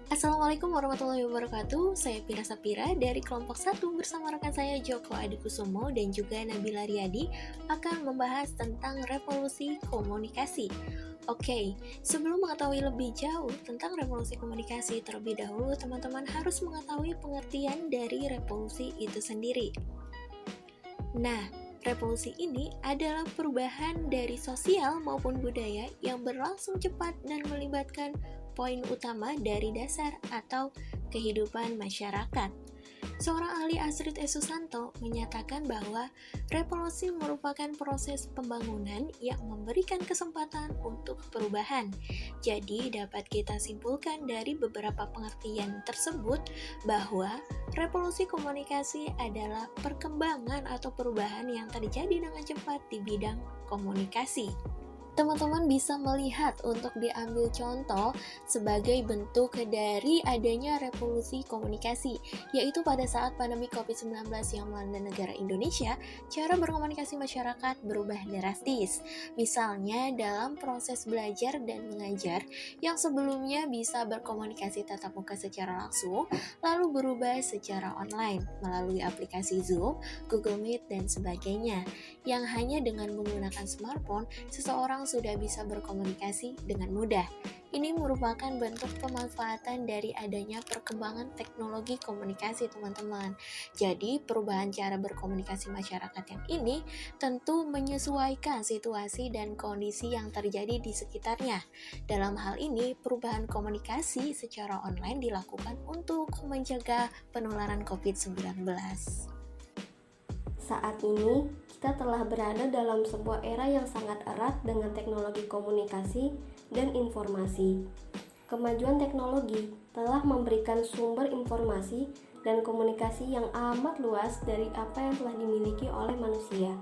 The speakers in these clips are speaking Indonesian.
Assalamualaikum warahmatullahi wabarakatuh. Saya Pira Sapira dari kelompok 1 bersama rekan saya Joko Adikusumo dan juga Nabila Riyadi akan membahas tentang revolusi komunikasi. Oke, sebelum mengetahui lebih jauh tentang revolusi komunikasi, terlebih dahulu teman-teman harus mengetahui pengertian dari revolusi itu sendiri. Nah, revolusi ini adalah perubahan dari sosial maupun budaya yang berlangsung cepat dan melibatkan poin utama dari dasar atau kehidupan masyarakat. Seorang ahli Astrid E. Susanto menyatakan bahwa revolusi merupakan proses pembangunan yang memberikan kesempatan untuk perubahan. Jadi dapat kita simpulkan dari beberapa pengertian tersebut bahwa revolusi komunikasi adalah perkembangan atau perubahan yang terjadi dengan cepat di bidang komunikasi. Teman-teman bisa melihat untuk diambil contoh sebagai bentuk dari adanya revolusi komunikasi, yaitu pada saat pandemi COVID-19 yang melanda negara Indonesia, cara berkomunikasi masyarakat berubah drastis. Misalnya dalam proses belajar dan mengajar yang sebelumnya bisa berkomunikasi tatap muka secara langsung, lalu berubah secara online melalui aplikasi Zoom, Google Meet, dan sebagainya, yang hanya dengan menggunakan smartphone, seseorang sudah bisa berkomunikasi dengan mudah. Ini merupakan bentuk pemanfaatan dari adanya perkembangan teknologi komunikasi, teman-teman. Jadi, perubahan cara berkomunikasi masyarakat yang ini tentu menyesuaikan situasi dan kondisi yang terjadi di sekitarnya. Dalam hal ini, perubahan komunikasi secara online dilakukan untuk mencegah penularan COVID-19. Saat ini, kita telah berada dalam sebuah era yang sangat erat dengan teknologi komunikasi dan informasi. Kemajuan teknologi telah memberikan sumber informasi dan komunikasi yang amat luas dari apa yang telah dimiliki oleh manusia.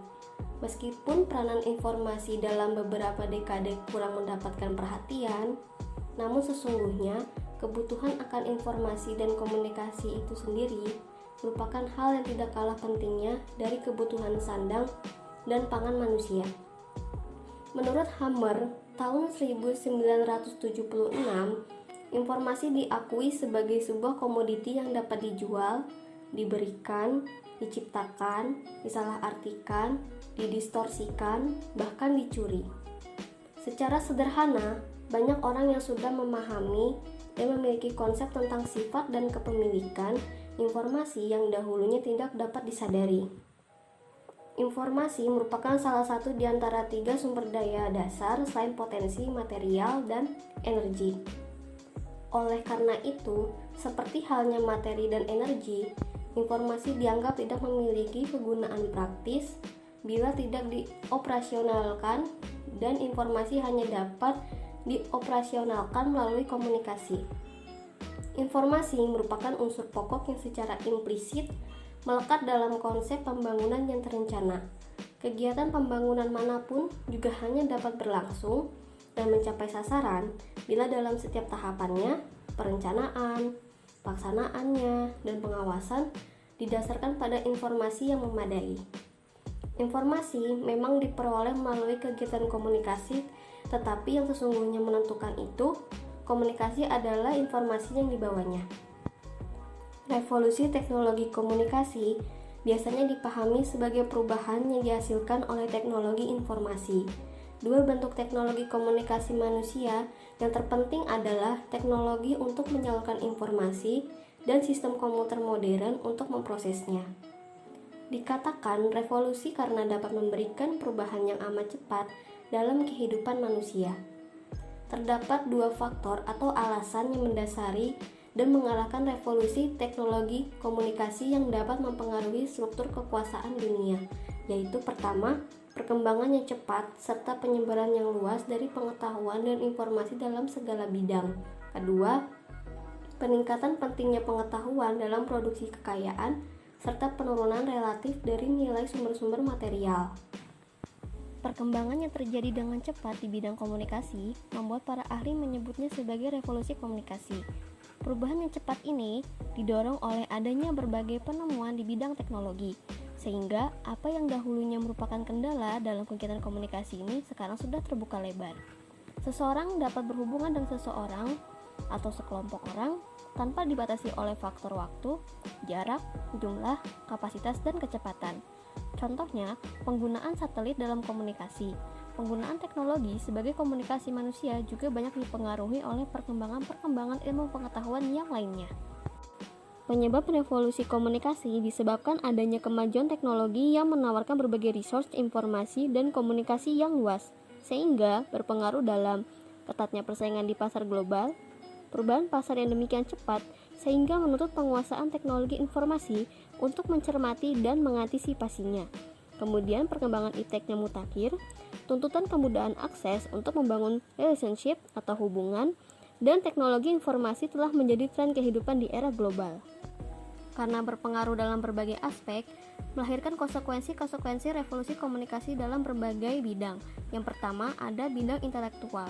Meskipun peranan informasi dalam beberapa dekade kurang mendapatkan perhatian, namun sesungguhnya kebutuhan akan informasi dan komunikasi itu sendiri merupakan hal yang tidak kalah pentingnya dari kebutuhan sandang dan pangan manusia. Menurut Hammer, tahun 1976, informasi diakui sebagai sebuah komoditi yang dapat dijual, diberikan, diciptakan, disalahartikan, didistorsikan, bahkan dicuri. Secara sederhana, banyak orang yang sudah memahami dan memiliki konsep tentang sifat dan kepemilikan informasi yang dahulunya tidak dapat disadari. Informasi merupakan salah satu di antara 3 sumber daya dasar selain potensi, material, dan energi. Oleh karena itu, seperti halnya materi dan energi, informasi dianggap tidak memiliki kegunaan praktis bila tidak dioperasionalkan, dan informasi hanya dapat dioperasionalkan melalui komunikasi. Informasi merupakan unsur pokok yang secara implisit melekat dalam konsep pembangunan yang terencana. Kegiatan pembangunan manapun juga hanya dapat berlangsung dan mencapai sasaran bila dalam setiap tahapannya, perencanaan, pelaksanaannya, dan pengawasan didasarkan pada informasi yang memadai. Informasi memang diperoleh melalui kegiatan komunikasi, tetapi yang sesungguhnya menentukan itu komunikasi adalah informasi yang dibawanya. Revolusi teknologi komunikasi biasanya dipahami sebagai perubahan yang dihasilkan oleh teknologi informasi. Dua bentuk teknologi komunikasi manusia yang terpenting adalah teknologi untuk menyalurkan informasi dan sistem komputer modern untuk memprosesnya. Dikatakan revolusi karena dapat memberikan perubahan yang amat cepat dalam kehidupan manusia. Terdapat 2 faktor atau alasan yang mendasari dan mengalahkan revolusi teknologi komunikasi yang dapat mempengaruhi struktur kekuasaan dunia, yaitu pertama, perkembangan yang cepat serta penyebaran yang luas dari pengetahuan dan informasi dalam segala bidang. Kedua, peningkatan pentingnya pengetahuan dalam produksi kekayaan serta penurunan relatif dari nilai sumber-sumber material. Perkembangan yang terjadi dengan cepat di bidang komunikasi membuat para ahli menyebutnya sebagai revolusi komunikasi. Perubahan yang cepat ini didorong oleh adanya berbagai penemuan di bidang teknologi, sehingga apa yang dahulunya merupakan kendala dalam kegiatan komunikasi ini sekarang sudah terbuka lebar. Seseorang dapat berhubungan dengan seseorang atau sekelompok orang tanpa dibatasi oleh faktor waktu, jarak, jumlah, kapasitas, dan kecepatan. Contohnya, penggunaan satelit dalam komunikasi. Penggunaan teknologi sebagai komunikasi manusia juga banyak dipengaruhi oleh perkembangan ilmu pengetahuan yang lainnya. Penyebab revolusi komunikasi disebabkan adanya kemajuan teknologi yang menawarkan berbagai resource informasi dan komunikasi yang luas, sehingga berpengaruh dalam ketatnya persaingan di pasar global, perubahan pasar yang demikian cepat, sehingga menuntut penguasaan teknologi informasi untuk mencermati dan mengantisipasinya. Kemudian perkembangan ipteknya mutakhir, tuntutan kemudahan akses untuk membangun relationship atau hubungan, dan teknologi informasi telah menjadi tren kehidupan di era global. Karena berpengaruh dalam berbagai aspek, melahirkan konsekuensi revolusi komunikasi dalam berbagai bidang. Yang pertama ada bidang intelektual.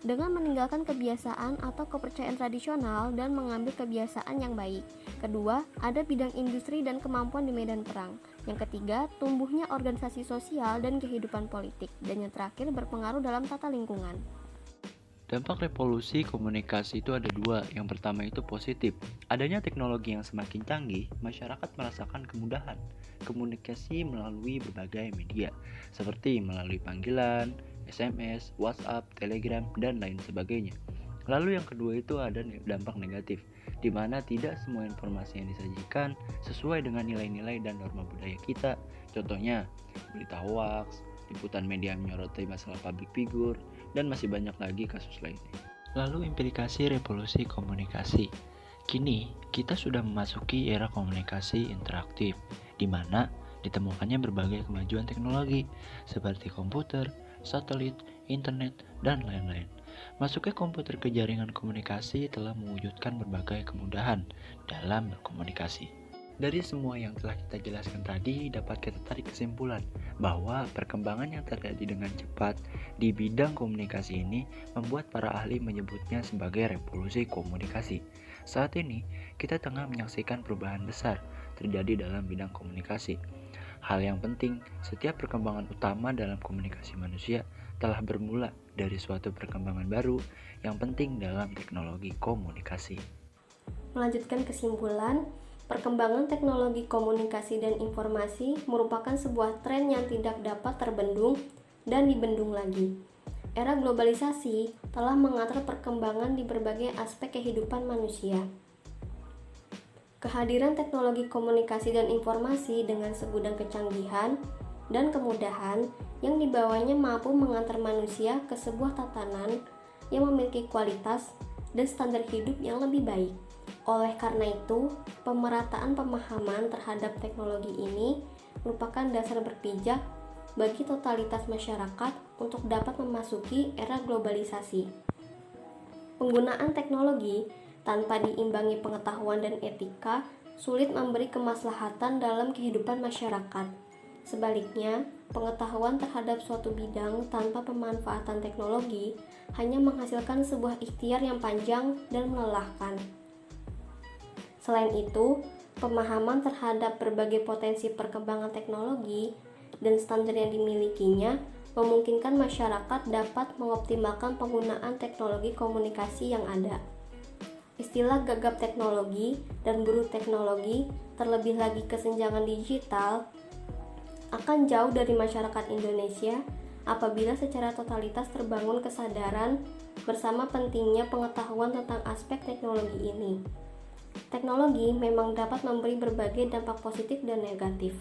Dengan meninggalkan kebiasaan atau kepercayaan tradisional dan mengambil kebiasaan yang baik. Kedua, ada bidang industri dan kemampuan di medan perang. Yang ketiga, tumbuhnya organisasi sosial dan kehidupan politik. Dan yang terakhir, berpengaruh dalam tata lingkungan. Dampak revolusi komunikasi itu ada dua. Yang pertama itu positif. Adanya teknologi yang semakin canggih, masyarakat merasakan kemudahan komunikasi melalui berbagai media, seperti melalui panggilan, SMS, WhatsApp, Telegram, dan lain sebagainya. Lalu yang kedua itu ada dampak negatif, di mana tidak semua informasi yang disajikan sesuai dengan nilai-nilai dan norma budaya kita. Contohnya, berita hoaks, liputan media menyoroti masalah public figure, dan masih banyak lagi kasus lainnya. Lalu implikasi revolusi komunikasi. Kini, kita sudah memasuki era komunikasi interaktif, di mana ditemukannya berbagai kemajuan teknologi, seperti komputer, satelit, internet, dan lain-lain. Masuknya komputer ke jaringan komunikasi telah mewujudkan berbagai kemudahan dalam berkomunikasi. Dari semua yang telah kita jelaskan tadi, dapat kita tarik kesimpulan bahwa perkembangan yang terjadi dengan cepat di bidang komunikasi ini membuat para ahli menyebutnya sebagai revolusi komunikasi. Saat ini, kita tengah menyaksikan perubahan besar terjadi dalam bidang komunikasi. Hal yang penting, setiap perkembangan utama dalam komunikasi manusia telah bermula dari suatu perkembangan baru yang penting dalam teknologi komunikasi. Melanjutkan kesimpulan, perkembangan teknologi komunikasi dan informasi merupakan sebuah tren yang tidak dapat terbendung dan dibendung lagi. Era globalisasi telah mengatur perkembangan di berbagai aspek kehidupan manusia. Kehadiran teknologi komunikasi dan informasi dengan segudang kecanggihan dan kemudahan yang dibawanya mampu mengantar manusia ke sebuah tatanan yang memiliki kualitas dan standar hidup yang lebih baik. Oleh karena itu, pemerataan pemahaman terhadap teknologi ini merupakan dasar berpijak bagi totalitas masyarakat untuk dapat memasuki era globalisasi. Penggunaan teknologi tanpa diimbangi pengetahuan dan etika sulit memberi kemaslahatan dalam kehidupan masyarakat. Sebaliknya, pengetahuan terhadap suatu bidang tanpa pemanfaatan teknologi hanya menghasilkan sebuah ikhtiar yang panjang dan melelahkan. Selain itu, pemahaman terhadap berbagai potensi perkembangan teknologi dan standar yang dimilikinya memungkinkan masyarakat dapat mengoptimalkan penggunaan teknologi komunikasi yang ada. Istilah gagap teknologi dan buruh teknologi, terlebih lagi kesenjangan digital, akan jauh dari masyarakat Indonesia apabila secara totalitas terbangun kesadaran bersama pentingnya pengetahuan tentang aspek teknologi ini. Teknologi memang dapat memberi berbagai dampak positif dan negatif,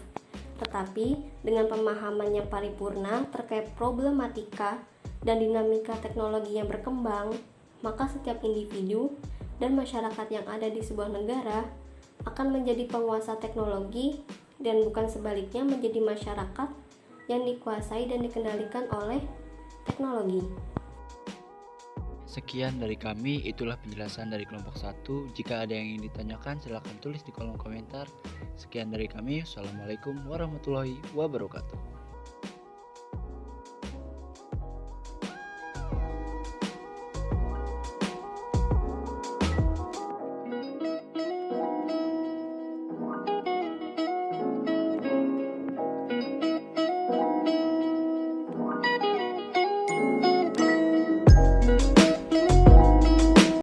tetapi dengan pemahaman yang paripurna terkait problematika dan dinamika teknologi yang berkembang, maka setiap individu dan masyarakat yang ada di sebuah negara akan menjadi penguasa teknologi dan bukan sebaliknya menjadi masyarakat yang dikuasai dan dikendalikan oleh teknologi. Sekian dari kami, itulah penjelasan dari kelompok 1. Jika ada yang ingin ditanyakan, silakan tulis di kolom komentar. Sekian dari kami, Assalamualaikum warahmatullahi wabarakatuh.